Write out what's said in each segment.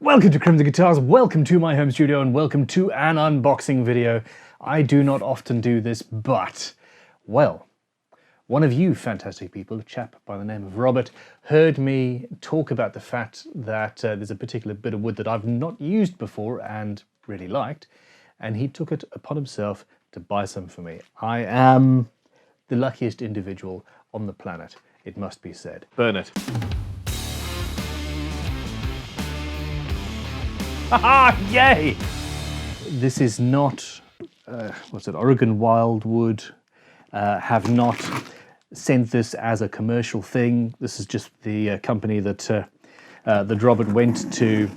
Welcome to Crimson Guitars, welcome to my home studio, and welcome to an unboxing video. I do not often do this, but, well, one of you fantastic people, a chap by the name of Robert, heard me talk about the fact that there's a particular bit of wood that I've not used before and really liked, and he took it upon himself to buy some for me. I am the luckiest individual on the planet, it must be said. Burn it. Haha! Yay! This is not, what's it, Oregon Wildwood. Have not sent this as a commercial thing. This is just the company that Robert went to.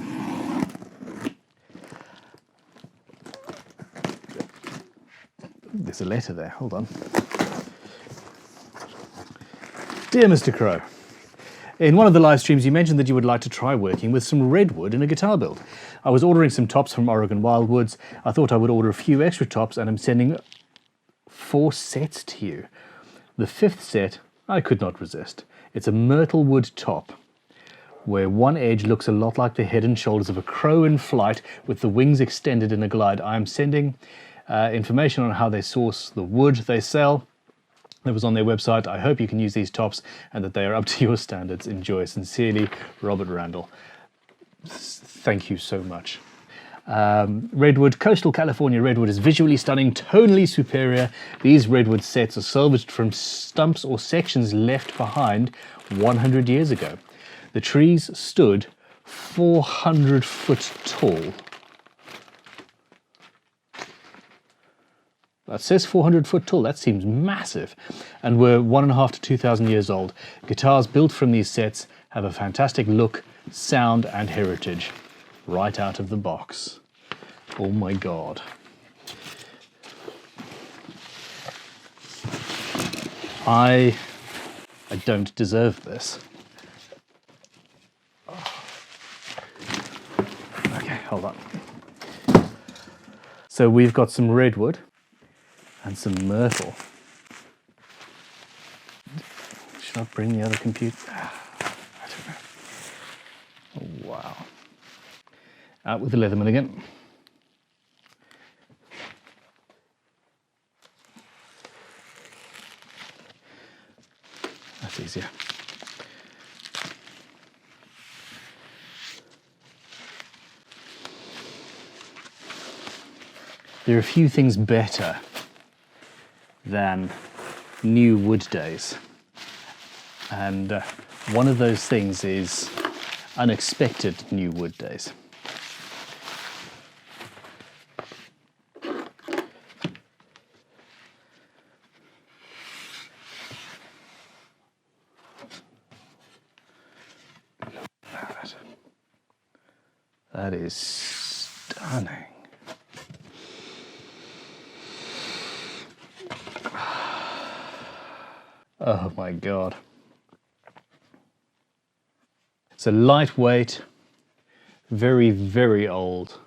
There's a letter there, hold on. Dear Mr. Crow, in one of the live streams you mentioned that you would like to try working with some redwood in a guitar build. I was ordering some tops from Oregon Wildwoods. I thought I would order a few extra tops and I'm sending 4 sets to you. The 5th set I could not resist. It's a Myrtlewood top where one edge looks a lot like the head and shoulders of a crow in flight with the wings extended in a glide. I am sending information on how they source the wood they sell. That was on their website. I hope you can use these tops and that they are up to your standards. Enjoy. Sincerely, Robert Randall. Thank you so much. Redwood, coastal California redwood is visually stunning, tonally superior. These redwood sets are salvaged from stumps or sections left behind 100 years ago. The trees stood 400 foot tall. That says 400 foot tall, that seems massive, and were 1,500 to 2,000 years old. Guitars built from these sets have a fantastic look, sound and heritage, right out of the box. Oh my God. I don't deserve this. Okay, hold on. So we've got some redwood and some myrtle. Should I bring the other computer? I don't know. Oh, wow. Out with the Leatherman again. That's easier. There are a few things better than new wood days. And one of those things is unexpected new wood days. That is stunning. Oh my God. It's a lightweight, very, very old,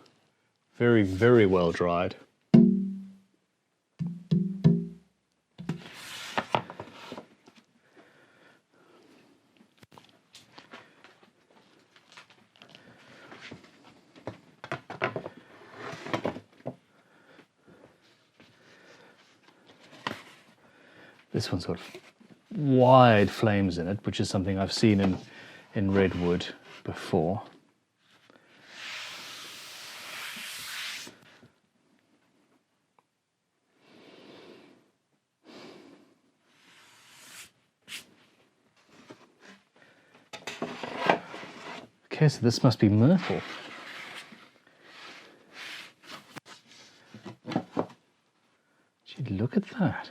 very, very well dried. This one's got wide flames in it, which is something I've seen in redwood before. Okay, so this must be myrtle. Gee, look at that.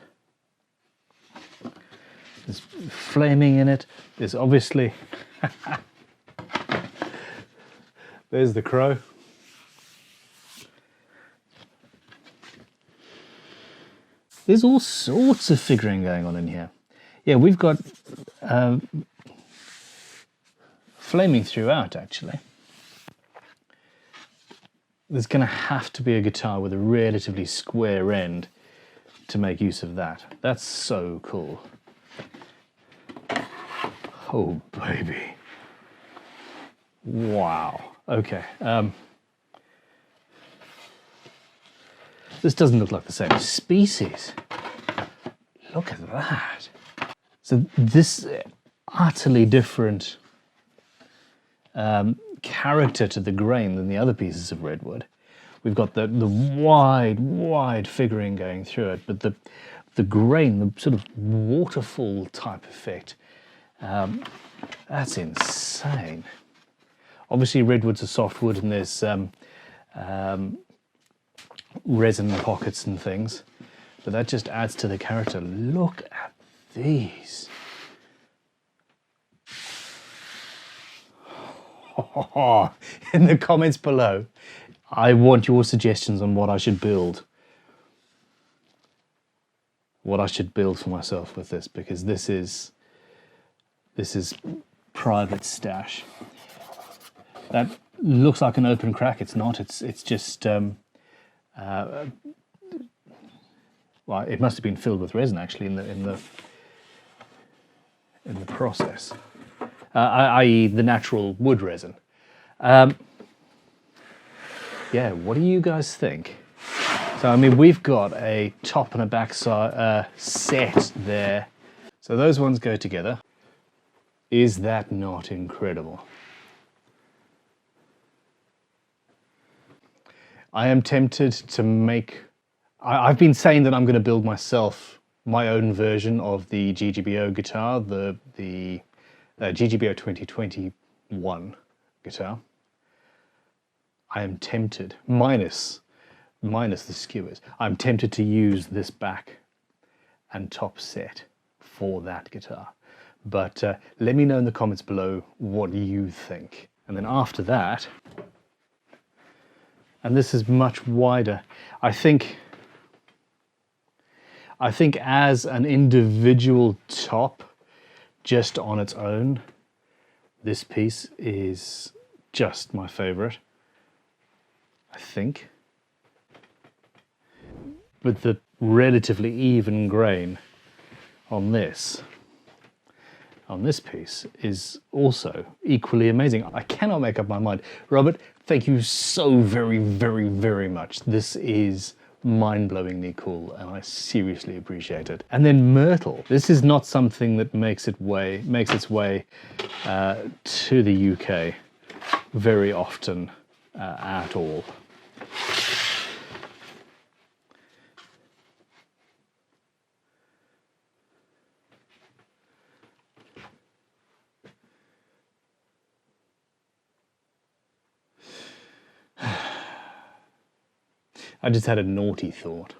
There's flaming in it. There's obviously... There's the crow. There's all sorts of figuring going on in here. Yeah, we've got flaming throughout, actually. There's going to have to be a guitar with a relatively square end to make use of that. That's so cool. Oh, baby. Wow. Okay. This doesn't look like the same species. Look at that. So this utterly different character to the grain than the other pieces of redwood. We've got the wide figuring going through it, but the grain, the sort of waterfall type effect, that's insane. Obviously redwood's a softwood and there's resin pockets and things, but that just adds to the character. Look at these. In the comments below, I want your suggestions on what I should build. What I should build for myself with this, because this is private stash. That looks like an open crack. It's not. It's just well, it must have been filled with resin actually in the process, i.e. the natural wood resin. Yeah, what do you guys think? So I mean, we've got a top and a back side set there. So those ones go together. Is that not incredible? I am tempted to make... I've been saying that I'm going to build myself my own version of the GGBO guitar, the GGBO 2021 guitar. I am tempted, minus the skewers, I'm tempted to use this back and top set for that guitar. But let me know in the comments below what you think. And then after that, and this is much wider, I think as an individual top, just on its own, this piece is just my favorite, I think. But the relatively even grain on this piece is also equally amazing. I cannot make up my mind. Robert, thank you so very much. This is mind-blowingly cool and I seriously appreciate it. And then Myrtle. This is not something that makes its way to the UK very often at all. I just had a naughty thought.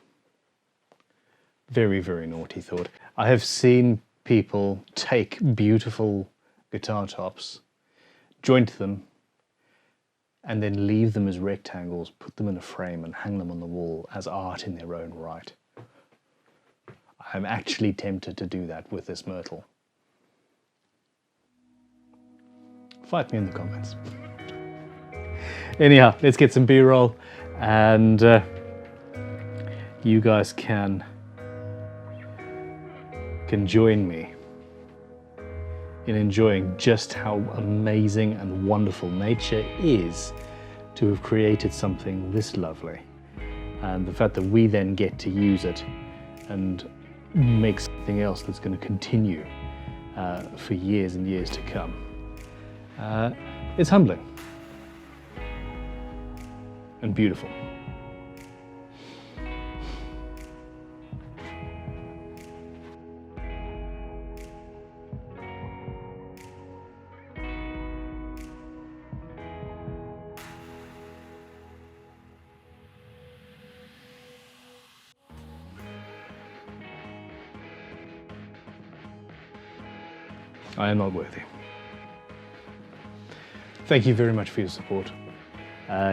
Very naughty thought. I have seen people take beautiful guitar tops, joint them, and then leave them as rectangles, put them in a frame and hang them on the wall as art in their own right. I'm actually tempted to do that with this Myrtle. Fight me in the comments. Anyhow, let's get some B-roll. And you guys can join me in enjoying just how amazing and wonderful nature is to have created something this lovely, and the fact that we then get to use it and make something else that's going to continue for years and years to come. It's humbling. And beautiful. I am not worthy. Thank you very much for your support.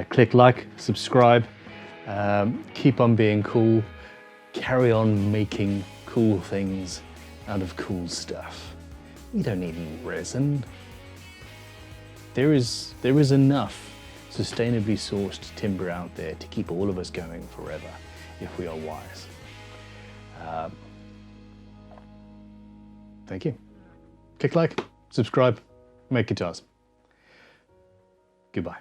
Click like, subscribe, keep on being cool, carry on making cool things out of cool stuff. We don't need resin. There is enough sustainably sourced timber out there to keep all of us going forever if we are wise. Thank you. Click like, subscribe, make guitars. Goodbye.